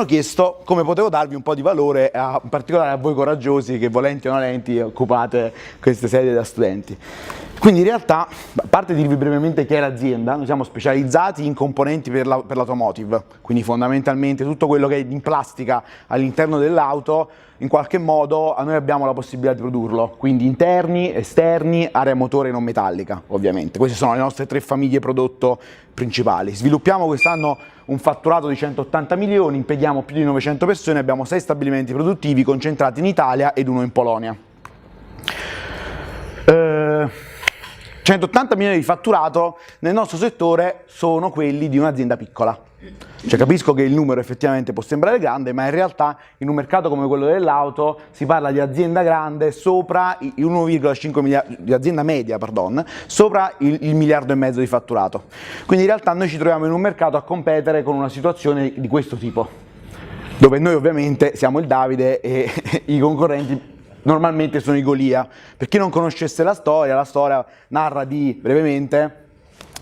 sono chiesto come potevo darvi un po' di valore, in particolare a voi coraggiosi che volenti o nolenti occupate queste sedie da studenti. Quindi in realtà, a parte dirvi brevemente che è l'azienda, noi siamo specializzati in componenti per l'automotive, quindi fondamentalmente tutto quello che è in plastica all'interno dell'auto, in qualche modo noi abbiamo la possibilità di produrlo, quindi interni, esterni, area motore non metallica ovviamente. Queste sono le nostre 3 famiglie prodotto principali. Sviluppiamo quest'anno un fatturato di 180 milioni, impieghiamo più di 900 persone, abbiamo 6 stabilimenti produttivi concentrati in Italia ed 1 in Polonia. 180 milioni di fatturato nel nostro settore sono quelli di un'azienda piccola. Cioè, capisco che il numero effettivamente può sembrare grande, ma in realtà in un mercato come quello dell'auto si parla di azienda grande sopra i 1,5 miliardi, di azienda media, pardon, sopra il miliardo e mezzo di fatturato. Quindi in realtà noi ci troviamo in un mercato a competere con una situazione di questo tipo, dove noi ovviamente siamo il Davide e i concorrenti normalmente sono i Golia. Per chi non conoscesse la storia narra brevemente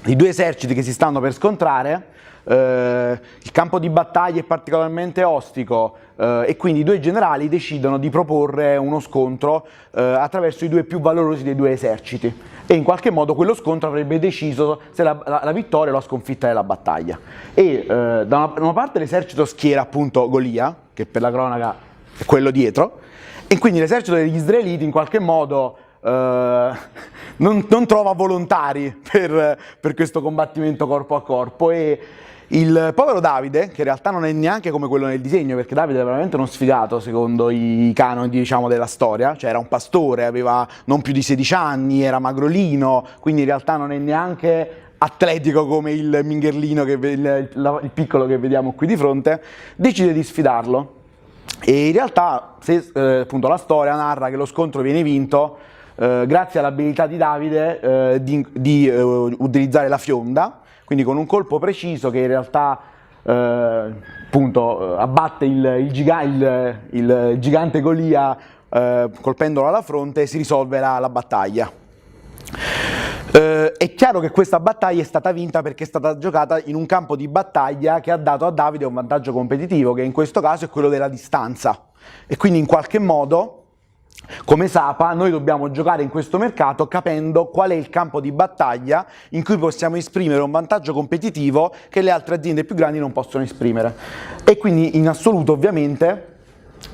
di 2 eserciti che si stanno per scontrare. Il campo di battaglia è particolarmente ostico e quindi i 2 generali decidono di proporre uno scontro attraverso i 2 più valorosi dei 2 eserciti, e in qualche modo quello scontro avrebbe deciso se la vittoria o la sconfitta della battaglia. E da una parte l'esercito schiera appunto Golia, che per la cronaca è quello dietro, e quindi l'esercito degli israeliti in qualche modo non trova volontari per questo combattimento corpo a corpo, e il povero Davide, che in realtà non è neanche come quello nel disegno, perché Davide è veramente uno sfigato secondo i canoni, diciamo, della storia, cioè era un pastore, aveva non più di 16 anni, era magrolino, quindi in realtà non è neanche atletico come il mingherlino, il piccolo che vediamo qui di fronte, decide di sfidarlo. E in realtà appunto la storia narra che lo scontro viene vinto grazie all'abilità di Davide di utilizzare la fionda, quindi con un colpo preciso che in realtà appunto abbatte il gigante Golia colpendolo alla fronte, e si risolve la battaglia. È chiaro che questa battaglia è stata vinta perché è stata giocata in un campo di battaglia che ha dato a Davide un vantaggio competitivo, che in questo caso è quello della distanza, e quindi in qualche modo, come Sapa, noi dobbiamo giocare in questo mercato capendo qual è il campo di battaglia in cui possiamo esprimere un vantaggio competitivo che le altre aziende più grandi non possono esprimere. E quindi in assoluto ovviamente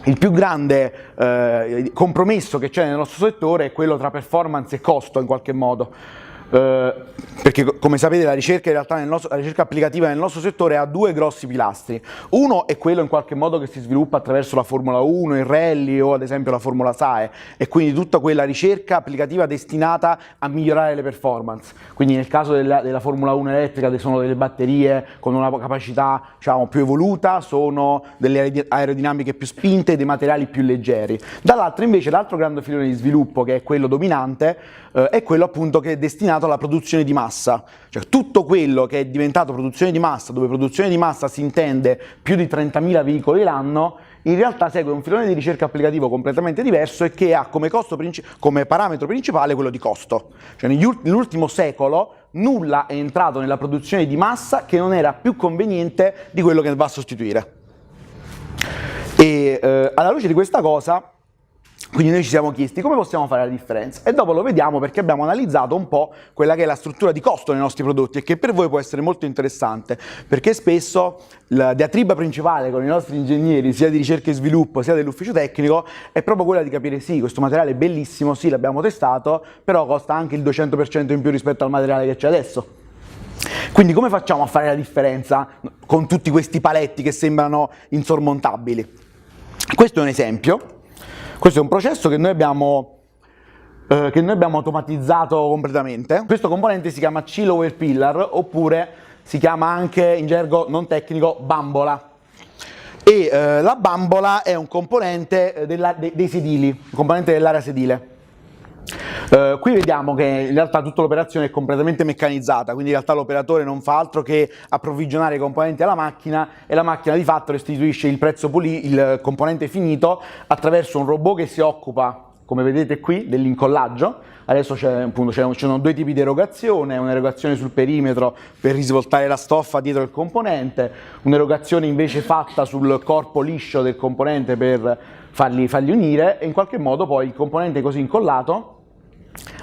il più grande compromesso che c'è nel nostro settore è quello tra performance e costo, in qualche modo. Perché come sapete la ricerca in realtà la ricerca applicativa nel nostro settore ha 2 grossi pilastri. Uno è quello in qualche modo che si sviluppa attraverso la Formula 1, il rally o ad esempio la Formula SAE, e quindi tutta quella ricerca applicativa destinata a migliorare le performance. Quindi nel caso della Formula 1 elettrica sono delle batterie con una capacità, diciamo, più evoluta, sono delle aerodinamiche più spinte, dei materiali più leggeri. Dall'altro invece l'altro grande filone di sviluppo, che è quello dominante, è quello appunto che è destinato alla produzione di massa, cioè tutto quello che è diventato produzione di massa, dove produzione di massa si intende più di 30.000 veicoli l'anno, in realtà segue un filone di ricerca applicativo completamente diverso e che ha come parametro principale quello di costo. Cioè nell'ultimo secolo nulla è entrato nella produzione di massa che non era più conveniente di quello che va a sostituire. E alla luce di questa cosa, quindi noi ci siamo chiesti come possiamo fare la differenza, e dopo lo vediamo perché abbiamo analizzato un po' quella che è la struttura di costo dei nostri prodotti, e che per voi può essere molto interessante, perché spesso la diatriba principale con i nostri ingegneri, sia di ricerca e sviluppo sia dell'ufficio tecnico, è proprio quella di capire: sì, questo materiale è bellissimo, sì, l'abbiamo testato, però costa anche il 200% in più rispetto al materiale che c'è adesso. Quindi come facciamo a fare la differenza con tutti questi paletti che sembrano insormontabili? Questo è un esempio. Questo è un processo che noi abbiamo automatizzato completamente. Questo componente si chiama C-Lower Pillar, oppure si chiama anche in gergo non tecnico bambola. E la bambola è un componente dei sedili, un componente dell'area sedile. Qui vediamo che in realtà tutta l'operazione è completamente meccanizzata, quindi in realtà l'operatore non fa altro che approvvigionare i componenti alla macchina, e la macchina di fatto restituisce il componente finito attraverso un robot che si occupa come vedete qui, dell'incollaggio. Adesso ci sono due tipi di erogazione, un'erogazione sul perimetro per risvoltare la stoffa dietro il componente, un'erogazione invece fatta sul corpo liscio del componente per farli unire, e in qualche modo poi il componente così incollato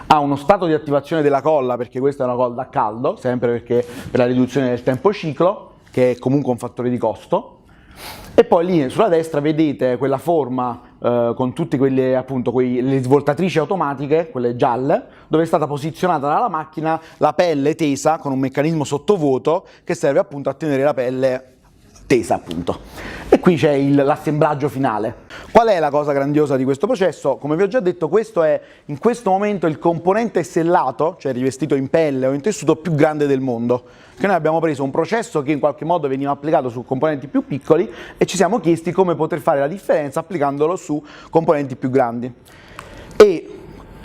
ha uno stato di attivazione della colla, perché questa è una colla a caldo, sempre perché per la riduzione del tempo ciclo, che è comunque un fattore di costo. E poi lì sulla destra vedete quella forma con tutte quelle, appunto, le svoltatrici automatiche, quelle gialle, dove è stata posizionata dalla macchina la pelle tesa con un meccanismo sottovuoto che serve appunto a tenere la pelle tesa, appunto. E qui c'è l'assemblaggio finale. Qual è la cosa grandiosa di questo processo? Come vi ho già detto, questo è in questo momento il componente sellato, cioè rivestito in pelle o in tessuto, più grande del mondo. Che noi abbiamo preso un processo che in qualche modo veniva applicato su componenti più piccoli e ci siamo chiesti come poter fare la differenza applicandolo su componenti più grandi. E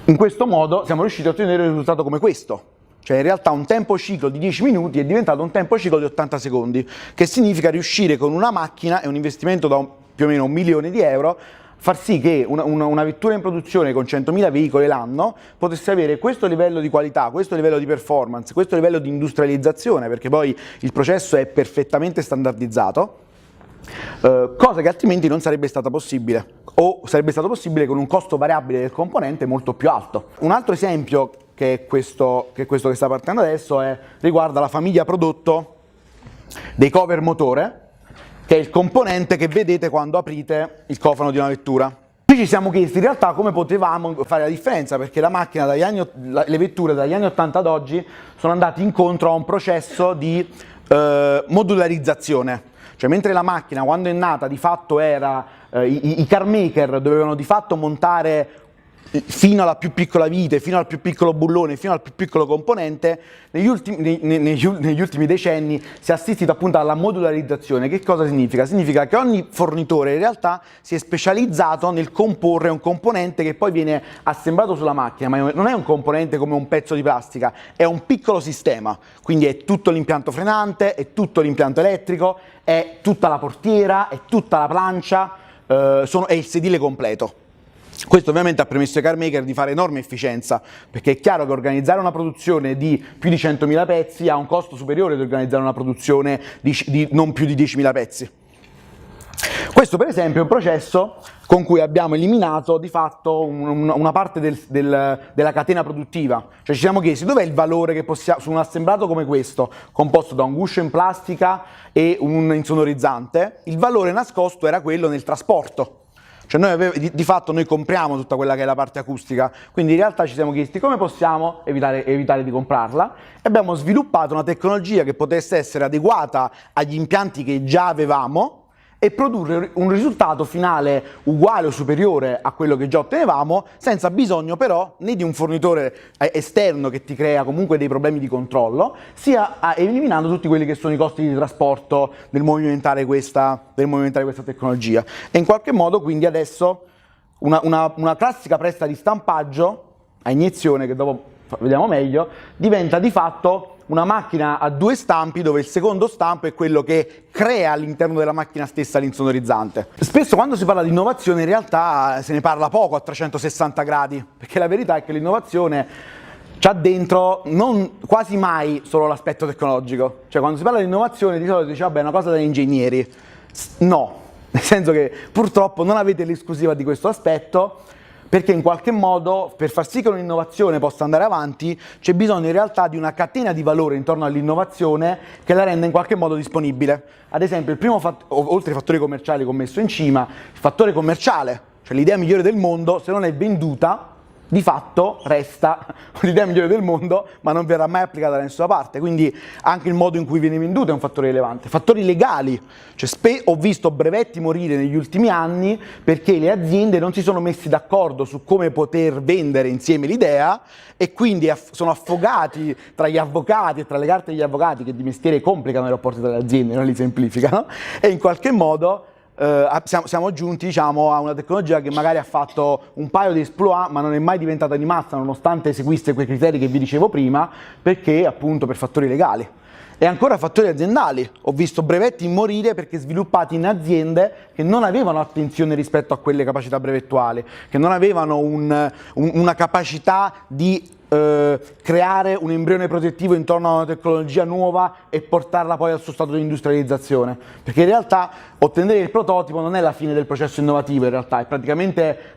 in questo modo siamo riusciti a ottenere un risultato come questo. Cioè in realtà un tempo ciclo di 10 minuti è diventato un tempo ciclo di 80 secondi, che significa riuscire con una macchina e un investimento da più o meno 1 milione di euro, far sì che una vettura in produzione con 100.000 veicoli l'anno potesse avere questo livello di qualità, questo livello di performance, questo livello di industrializzazione, perché poi il processo è perfettamente standardizzato, cosa che altrimenti non sarebbe stata possibile, o sarebbe stato possibile con un costo variabile del componente molto più alto. Un altro esempio che è questo che sta partendo adesso riguarda la famiglia prodotto dei cover motore, che è il componente che vedete quando aprite il cofano di una vettura. Qui ci siamo chiesti in realtà come potevamo fare la differenza, perché la macchina le vetture dagli anni 80 ad oggi sono andate incontro a un processo di modularizzazione. Cioè mentre la macchina quando è nata di fatto era, i car maker dovevano di fatto montare fino alla più piccola vite, fino al più piccolo bullone, fino al più piccolo componente, negli ultimi decenni si è assistito appunto alla modularizzazione. Che cosa significa? Significa che ogni fornitore in realtà si è specializzato nel comporre un componente che poi viene assemblato sulla macchina, ma non è un componente come un pezzo di plastica, è un piccolo sistema, quindi è tutto l'impianto frenante, è tutto l'impianto elettrico, è tutta la portiera, è tutta la plancia, è il sedile completo. Questo ovviamente ha permesso ai car maker di fare enorme efficienza, perché è chiaro che organizzare una produzione di più di 100.000 pezzi ha un costo superiore di organizzare una produzione di non più di 10.000 pezzi. Questo per esempio è un processo con cui abbiamo eliminato di fatto una parte della catena produttiva. Cioè ci siamo chiesti dov'è il valore che possiamo, su un assemblato come questo, composto da un guscio in plastica e un insonorizzante, il valore nascosto era quello nel trasporto. Cioè di fatto noi compriamo tutta quella che è la parte acustica, quindi in realtà ci siamo chiesti come possiamo evitare di comprarla, e abbiamo sviluppato una tecnologia che potesse essere adeguata agli impianti che già avevamo e produrre un risultato finale uguale o superiore a quello che già ottenevamo, senza bisogno però né di un fornitore esterno che ti crea comunque dei problemi di controllo, sia eliminando tutti quelli che sono i costi di trasporto del movimentare questa tecnologia. E in qualche modo quindi adesso una classica pressa di stampaggio a iniezione, che dopo vediamo meglio, diventa di fatto una macchina a due stampi, dove il secondo stampo è quello che crea all'interno della macchina stessa l'insonorizzante. Spesso quando si parla di innovazione in realtà se ne parla poco a 360 gradi, perché la verità è che l'innovazione c'ha dentro non quasi mai solo l'aspetto tecnologico. Cioè quando si parla di innovazione di solito si dice vabbè è una cosa da ingegneri. No, nel senso che purtroppo non avete l'esclusiva di questo aspetto, perché in qualche modo per far sì che un'innovazione possa andare avanti c'è bisogno in realtà di una catena di valore intorno all'innovazione che la renda in qualche modo disponibile. Ad esempio il primo oltre ai fattori commerciali che ho messo in cima, il fattore commerciale, cioè l'idea migliore del mondo se non è venduta di fatto resta l'idea migliore del mondo, ma non verrà mai applicata da nessuna parte. Quindi anche il modo in cui viene venduta è un fattore rilevante. Fattori legali, cioè ho visto brevetti morire negli ultimi anni perché le aziende non si sono messi d'accordo su come poter vendere insieme l'idea e quindi sono affogati tra gli avvocati e tra le carte degli avvocati, che di mestiere complicano i rapporti tra le aziende, non li semplificano, e in qualche modo siamo giunti, diciamo, a una tecnologia che magari ha fatto un paio di exploit ma non è mai diventata di massa, nonostante seguisse quei criteri che vi dicevo prima, perché appunto per fattori legali. E ancora fattori aziendali, ho visto brevetti morire perché sviluppati in aziende che non avevano attenzione rispetto a quelle capacità brevettuali, che non avevano una capacità di creare un embrione protettivo intorno a una tecnologia nuova e portarla poi al suo stato di industrializzazione, perché in realtà ottenere il prototipo non è la fine del processo innovativo, in realtà è praticamente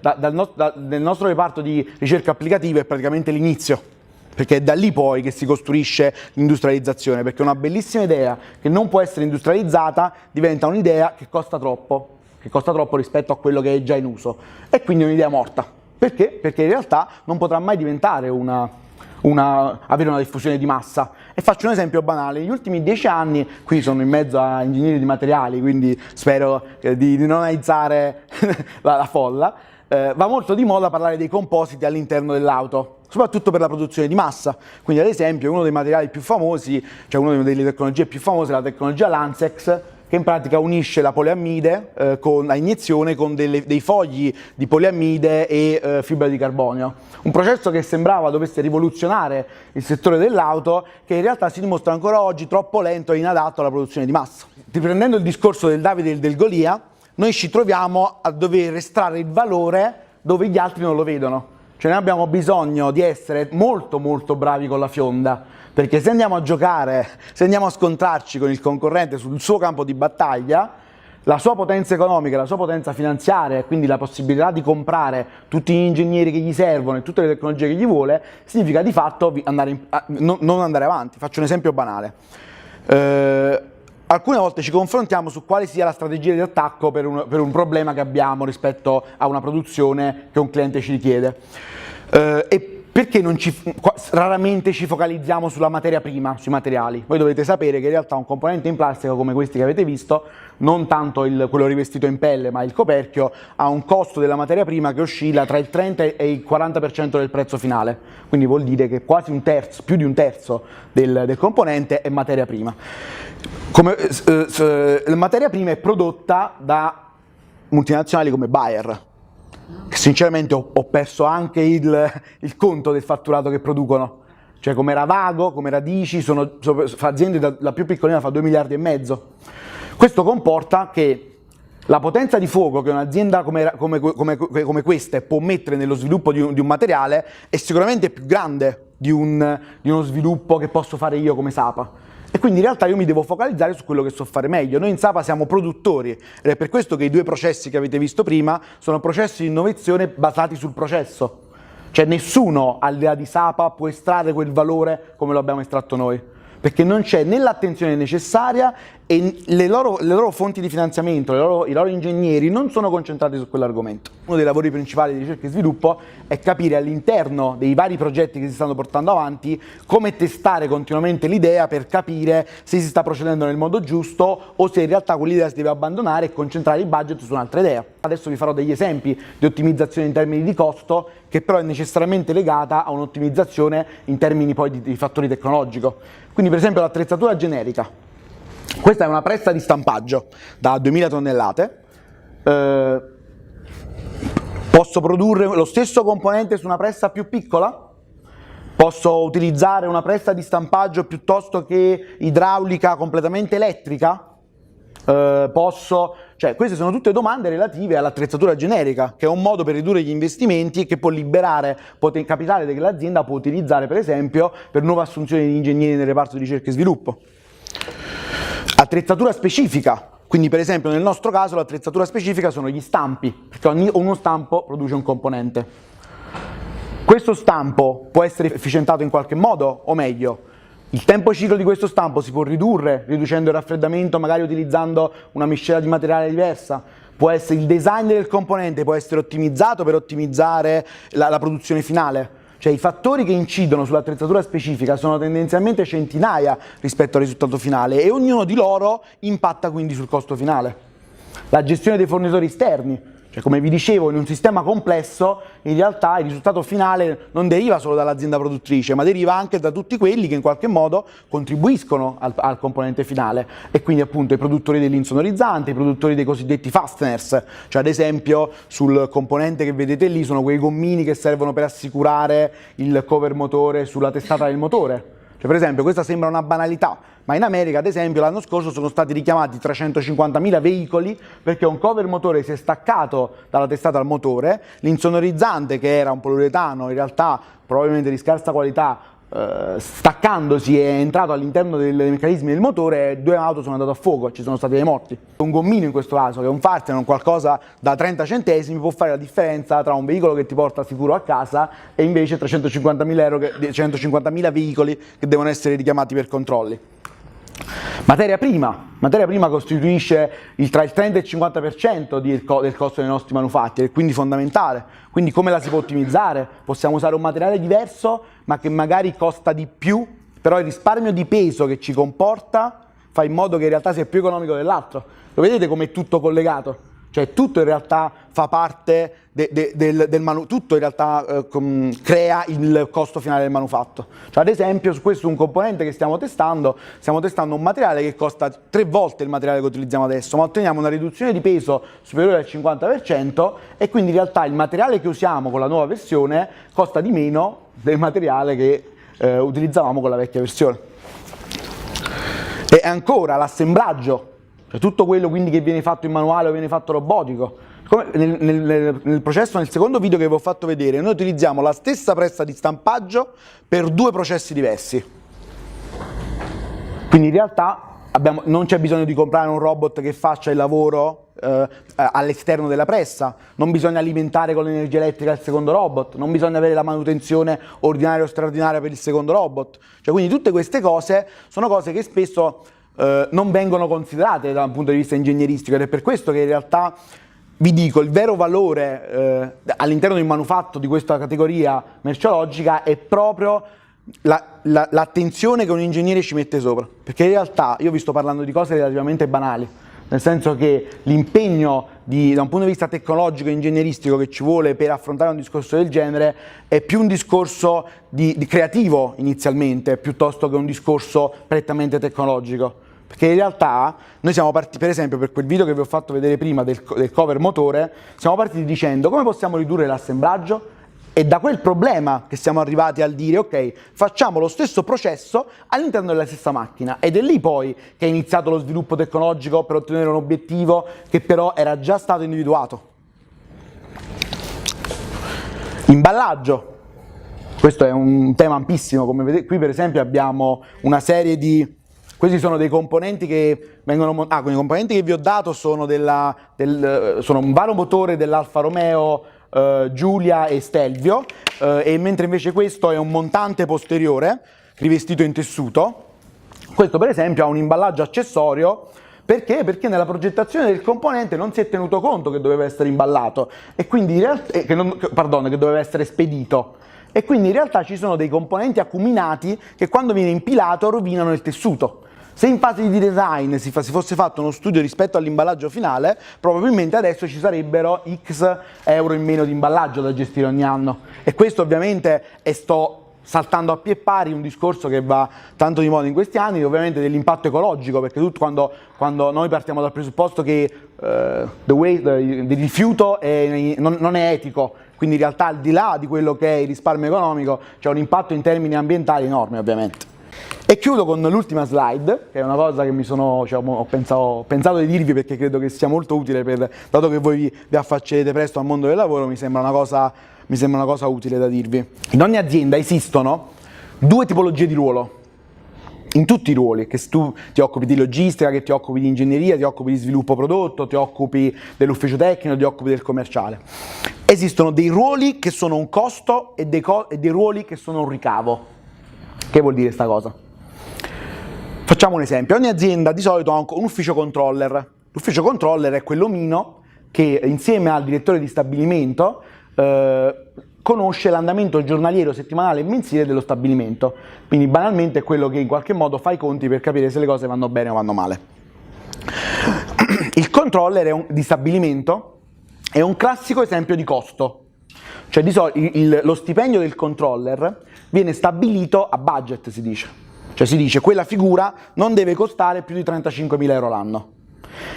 nel nostro reparto di ricerca applicativa è praticamente l'inizio, perché è da lì poi che si costruisce l'industrializzazione, perché una bellissima idea che non può essere industrializzata diventa un'idea che costa troppo rispetto a quello che è già in uso, e quindi è un'idea morta. Perché? Perché in realtà non potrà mai diventare avere una diffusione di massa. E faccio un esempio banale: negli ultimi 10 anni, qui sono in mezzo a ingegneri di materiali, quindi spero di non aizzare la folla, va molto di moda parlare dei compositi all'interno dell'auto, soprattutto per la produzione di massa. Quindi ad esempio uno dei materiali più famosi, cioè una delle tecnologie più famose è la tecnologia Lancex, che in pratica unisce la poliammide a iniezione con dei fogli di poliammide e fibra di carbonio. Un processo che sembrava dovesse rivoluzionare il settore dell'auto, che in realtà si dimostra ancora oggi troppo lento e inadatto alla produzione di massa. Riprendendo il discorso del Davide e del Golia, noi ci troviamo a dover estrarre il valore dove gli altri non lo vedono. Cioè noi abbiamo bisogno di essere molto molto bravi con la fionda, perché se andiamo a giocare, se andiamo a scontrarci con il concorrente sul suo campo di battaglia, la sua potenza economica, la sua potenza finanziaria e quindi la possibilità di comprare tutti gli ingegneri che gli servono e tutte le tecnologie che gli vuole, significa di fatto non andare avanti. Faccio un esempio banale. Alcune volte ci confrontiamo su quale sia la strategia di attacco per un problema che abbiamo rispetto a una produzione che un cliente ci richiede. E perché raramente ci focalizziamo sulla materia prima, sui materiali? Voi dovete sapere che in realtà un componente in plastica come questi che avete visto, non tanto quello rivestito in pelle, ma il coperchio, ha un costo della materia prima che oscilla tra il 30 e il 40% del prezzo finale. Quindi vuol dire che quasi un terzo, più di un terzo del componente è materia prima. La materia prima è prodotta da multinazionali come Bayer, che sinceramente ho perso anche il conto del fatturato che producono, cioè come Ravago, come Radici, sono aziende, la più piccolina fa 2,5 miliardi. Questo comporta che la potenza di fuoco che un'azienda come questa può mettere nello sviluppo di un materiale è sicuramente più grande di uno sviluppo che posso fare io come Sapa. E quindi in realtà io mi devo focalizzare su quello che so fare meglio. Noi in Sapa siamo produttori ed è per questo che i due processi che avete visto prima sono processi di innovazione basati sul processo. Cioè nessuno al di là di Sapa può estrarre quel valore come lo abbiamo estratto noi, perché non c'è né l'attenzione necessaria e le loro fonti di finanziamento, i loro ingegneri non sono concentrati su quell'argomento. Uno dei lavori principali di ricerca e sviluppo è capire all'interno dei vari progetti che si stanno portando avanti come testare continuamente l'idea per capire se si sta procedendo nel modo giusto o se in realtà quell'idea si deve abbandonare e concentrare il budget su un'altra idea. Adesso vi farò degli esempi di ottimizzazione in termini di costo, che però è necessariamente legata a un'ottimizzazione in termini poi di fattori tecnologico. Quindi per esempio l'attrezzatura generica. Questa è una pressa di stampaggio da 2000 tonnellate, posso produrre lo stesso componente su una pressa più piccola? Posso utilizzare una pressa di stampaggio piuttosto che idraulica completamente elettrica? Cioè, queste sono tutte domande relative all'attrezzatura generica, che è un modo per ridurre gli investimenti e che può liberare capitale che l'azienda può utilizzare per esempio per nuove assunzioni di ingegneri nel reparto di ricerca e sviluppo. Attrezzatura specifica, quindi per esempio nel nostro caso l'attrezzatura specifica sono gli stampi, perché uno stampo produce un componente. Questo stampo può essere efficientato in qualche modo, o meglio, il tempo ciclo di questo stampo si può ridurre, riducendo il raffreddamento, magari utilizzando una miscela di materiale diversa. Il design del componente può essere ottimizzato per ottimizzare la produzione finale. Cioè i fattori che incidono sull'attrezzatura specifica sono tendenzialmente centinaia rispetto al risultato finale e ognuno di loro impatta quindi sul costo finale. La gestione dei fornitori esterni, cioè come vi dicevo in un sistema complesso in realtà il risultato finale non deriva solo dall'azienda produttrice ma deriva anche da tutti quelli che in qualche modo contribuiscono al componente finale e quindi appunto i produttori dell'insonorizzante, i produttori dei cosiddetti fasteners, cioè ad esempio sul componente che vedete lì sono quei gommini che servono per assicurare il cover motore sulla testata del motore. Cioè, per esempio, questa sembra una banalità, ma in America, ad esempio, l'anno scorso sono stati richiamati 350.000 veicoli perché un cover motore si è staccato dalla testata al motore, l'insonorizzante, che era un poliuretano, in realtà probabilmente di scarsa qualità, staccandosi è entrato all'interno dei meccanismi del motore e 2 auto sono andate a fuoco, ci sono stati dei morti. Un gommino in questo caso, che è un Fartian, un qualcosa da 30 centesimi, può fare la differenza tra un veicolo che ti porta sicuro a casa e invece 350.000 veicoli che devono essere richiamati per controlli. Materia prima costituisce tra il 30 e il 50% del costo dei nostri manufatti, è quindi fondamentale. Quindi come la si può ottimizzare? Possiamo usare un materiale diverso, ma che magari costa di più, però il risparmio di peso che ci comporta fa in modo che in realtà sia più economico dell'altro. Lo vedete come è tutto collegato? Cioè tutto in realtà fa parte tutto in realtà crea il costo finale del manufatto. Cioè, ad esempio, su questo un componente che stiamo testando un materiale che costa 3 volte il materiale che utilizziamo adesso, ma otteniamo una riduzione di peso superiore al 50% e quindi in realtà il materiale che usiamo con la nuova versione costa di meno del materiale che utilizzavamo con la vecchia versione. E ancora l'assemblaggio. Cioè tutto quello quindi che viene fatto in manuale o viene fatto robotico. Come nel processo, nel secondo video che vi ho fatto vedere, noi utilizziamo la stessa pressa di stampaggio per 2 processi diversi. Quindi in realtà non c'è bisogno di comprare un robot che faccia il lavoro all'esterno della pressa, non bisogna alimentare con l'energia elettrica il secondo robot, non bisogna avere la manutenzione ordinaria o straordinaria per il secondo robot. Cioè, quindi tutte queste cose sono cose che spesso non vengono considerate da un punto di vista ingegneristico ed è per questo che in realtà vi dico il vero valore all'interno di un manufatto di questa categoria merceologica è proprio l'attenzione che un ingegnere ci mette sopra, perché in realtà io vi sto parlando di cose relativamente banali, nel senso che l'impegno da un punto di vista tecnologico e ingegneristico che ci vuole per affrontare un discorso del genere è più un discorso di creativo inizialmente, piuttosto che un discorso prettamente tecnologico. Perché in realtà noi siamo partiti, per esempio per quel video che vi ho fatto vedere prima del cover motore, siamo partiti dicendo come possiamo ridurre l'assemblaggio e da quel problema che siamo arrivati al dire ok, facciamo lo stesso processo all'interno della stessa macchina ed è lì poi che è iniziato lo sviluppo tecnologico per ottenere un obiettivo che però era già stato individuato. Imballaggio. Questo è un tema ampissimo, come vedete qui per esempio abbiamo una serie di... Questi sono dei componenti che vengono i componenti che vi ho dato sono, sono un vano motore dell'Alfa Romeo Giulia e Stelvio, e mentre invece questo è un montante posteriore rivestito in tessuto. Questo per esempio ha un imballaggio accessorio. Perché? Perché nella progettazione del componente non si è tenuto conto che doveva essere imballato e quindi in realtà, che doveva essere spedito. E quindi in realtà ci sono dei componenti acuminati che quando viene impilato rovinano il tessuto. Se in fase di design si fosse fatto uno studio rispetto all'imballaggio finale, probabilmente adesso ci sarebbero X euro in meno di imballaggio da gestire ogni anno. E questo ovviamente, e sto saltando a pie pari un discorso che va tanto di moda in questi anni, ovviamente dell'impatto ecologico, perché quando noi partiamo dal presupposto che il rifiuto non è etico, quindi in realtà al di là di quello che è il risparmio economico c'è un impatto in termini ambientali enorme ovviamente. E chiudo con l'ultima slide, che è una cosa che ho pensato di dirvi perché credo che sia molto utile, dato che voi vi affaccerete presto al mondo del lavoro, mi sembra una cosa utile da dirvi. In ogni azienda esistono 2 tipologie di ruolo, in tutti i ruoli, che tu ti occupi di logistica, che ti occupi di ingegneria, ti occupi di sviluppo prodotto, ti occupi dell'ufficio tecnico, ti occupi del commerciale. Esistono dei ruoli che sono un costo e dei ruoli che sono un ricavo. Che vuol dire sta cosa? Facciamo un esempio. Ogni azienda di solito ha un ufficio controller. L'ufficio controller è quell'omino che insieme al direttore di stabilimento conosce l'andamento giornaliero, settimanale e mensile dello stabilimento. Quindi banalmente è quello che in qualche modo fa i conti per capire se le cose vanno bene o vanno male. Il controller di stabilimento è un classico esempio di costo. Cioè di solito lo stipendio del controller viene stabilito a budget, si dice. Cioè si dice quella figura non deve costare più di 35.000 euro l'anno.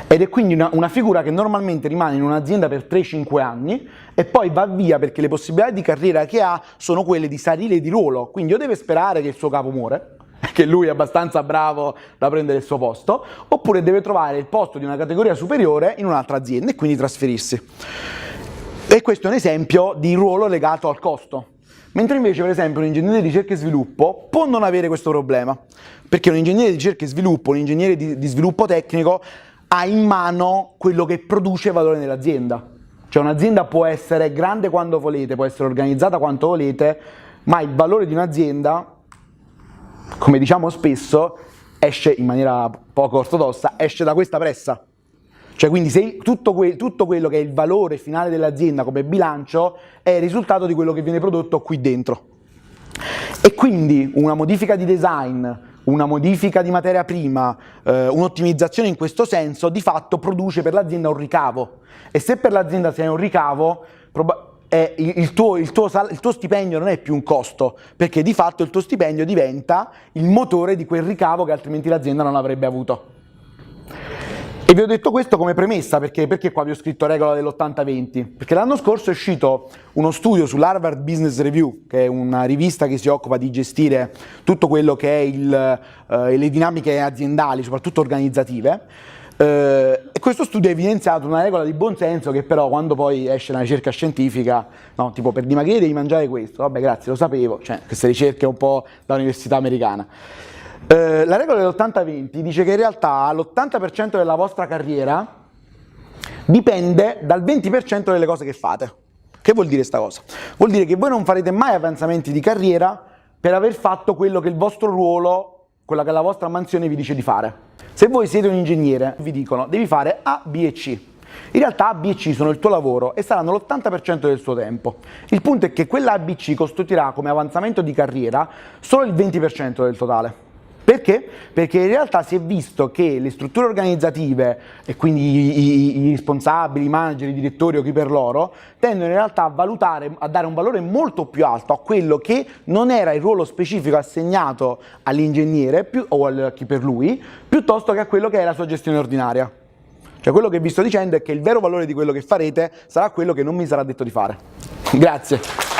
Ed è quindi una figura che normalmente rimane in un'azienda per 3-5 anni e poi va via perché le possibilità di carriera che ha sono quelle di salire di ruolo, quindi o deve sperare che il suo capo muore che lui è abbastanza bravo da prendere il suo posto, oppure deve trovare il posto di una categoria superiore in un'altra azienda e quindi trasferirsi. E questo è un esempio di ruolo legato al costo. Mentre invece, per esempio, un ingegnere di ricerca e sviluppo può non avere questo problema, perché un ingegnere di ricerca e sviluppo, un ingegnere di sviluppo tecnico ha in mano quello che produce valore nell'azienda. Cioè un'azienda può essere grande quando volete, può essere organizzata quanto volete, ma il valore di un'azienda, come diciamo spesso, esce in maniera poco ortodossa, esce da questa pressa. Cioè quindi se tutto quello che è il valore finale dell'azienda come bilancio è il risultato di quello che viene prodotto qui dentro. E quindi una modifica di design, una modifica di materia prima, un'ottimizzazione in questo senso di fatto produce per l'azienda un ricavo. E se per l'azienda sei un ricavo, il tuo stipendio non è più un costo, perché di fatto il tuo stipendio diventa il motore di quel ricavo che altrimenti l'azienda non avrebbe avuto. E vi ho detto questo come premessa, perché qua vi ho scritto regola dell'80-20? Perché l'anno scorso è uscito uno studio sull'Harvard Business Review, che è una rivista che si occupa di gestire tutto quello che è le dinamiche aziendali, soprattutto organizzative, e questo studio ha evidenziato una regola di buonsenso che però quando poi esce una ricerca scientifica, no, tipo per dimagrire devi mangiare questo, vabbè grazie, lo sapevo, cioè queste ricerche un po' da università americana. La regola dell'80-20 dice che in realtà l'80% della vostra carriera dipende dal 20% delle cose che fate. Che vuol dire sta cosa? Vuol dire che voi non farete mai avanzamenti di carriera per aver fatto quello che il vostro ruolo, quella che è la vostra mansione vi dice di fare. Se voi siete un ingegnere, vi dicono devi fare A, B e C. In realtà A, B e C sono il tuo lavoro e saranno l'80% del tuo tempo. Il punto è che quella A, B, C costituirà come avanzamento di carriera solo il 20% del totale. Perché? Perché in realtà si è visto che le strutture organizzative e quindi i responsabili, i manager, i direttori o chi per loro tendono in realtà a dare un valore molto più alto a quello che non era il ruolo specifico assegnato all'ingegnere o a chi per lui, piuttosto che a quello che è la sua gestione ordinaria. Cioè quello che vi sto dicendo è che il vero valore di quello che farete sarà quello che non mi sarà detto di fare. Grazie.